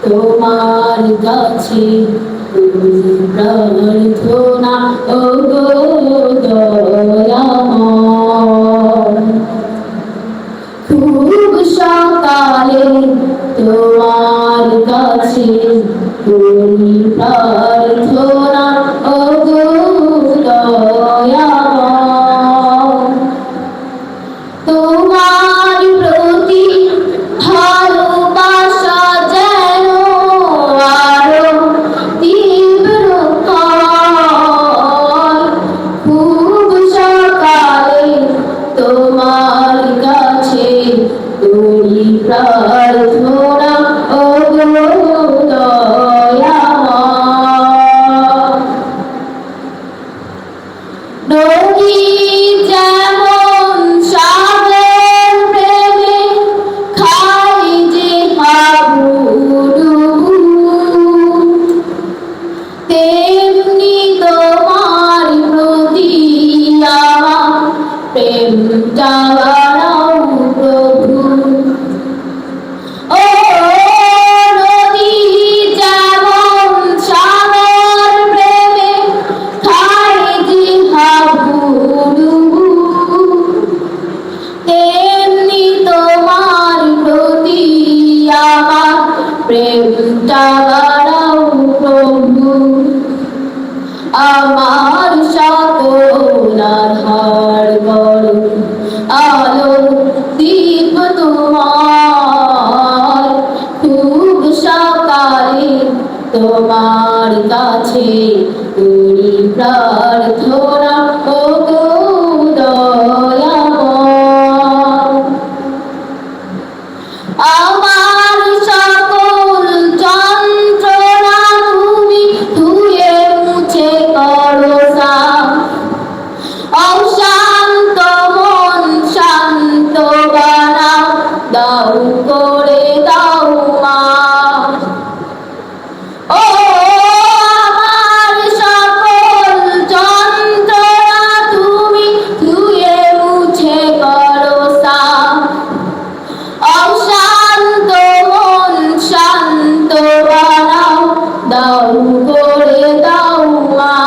তোমার কাছে প্রার্থনা ও গো দয়াময়। খুব সকালে তোমার কাছে প্রার্থনা ও গো দয়াময়। তোমার প্রতি ভালোবাসা যেন আরো তীব্র হয়। খুব সকালে তোমার কাছে করি প্রার্থনা ও গো দয়াময়। নদী যেমন সাগর প্রেমে খাই যে হাবুডুবু, তেমনি তোমার প্রতি আমার প্রেমটা বাড়াও প্রভু। ও নদী যেমন সাগর প্রেমে খাই যে হাবুডুবু, তেমনি তোমার প্রতি আমার প্রেমটা বাড়াও প্রভু। আমার সকল আধার করো আলো দীপ তোমার। খুব সকালে তোমার কাছে করি প্রার্থনা ও গো দয়াময়। আমার সকল যন্ত্রণা তুমি ধুয়ে মুছে করো সাফ। অশান্ত মন শান্ত বানাও, দাও করে দাও মা। ও আমার সকল যন্ত্রণা তুমি ধুয়ে মুছে করো সাফ। অশান্ত মন শান্ত বানাও, দাও করে দাও মা।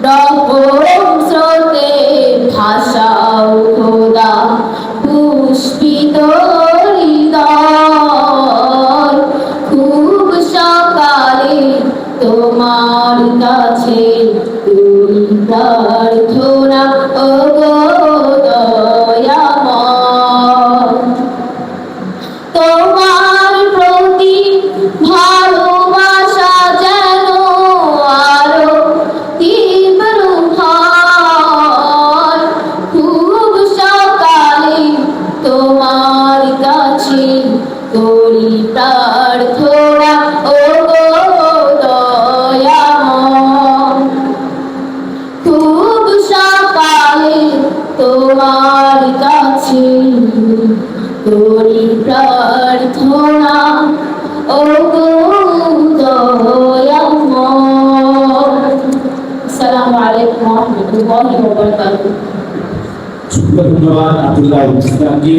রকম স্রোতে ভাসাও খোদা পুষ্পিত হৃদয়। খুব সকালে তোমার কাছে করি প্রার্থনা ও গো দয়াময়। তোমার প্রতি ভালোবাসা যেন আরো তীব্র হয়। খুব সকালে তোমার কাছে করি প্রার্থনা ও গো দয়াময়। খুব সকালে তোমার কাছে করি প্রার্থনা ও গো দয়াময়। আসসালামু আলাইকুম ওয়া রাহমাতুল্লাহি ওয়া বারাকাতুহু। ধন্যবাদ আব্দুল্লাহ ইসলামকে।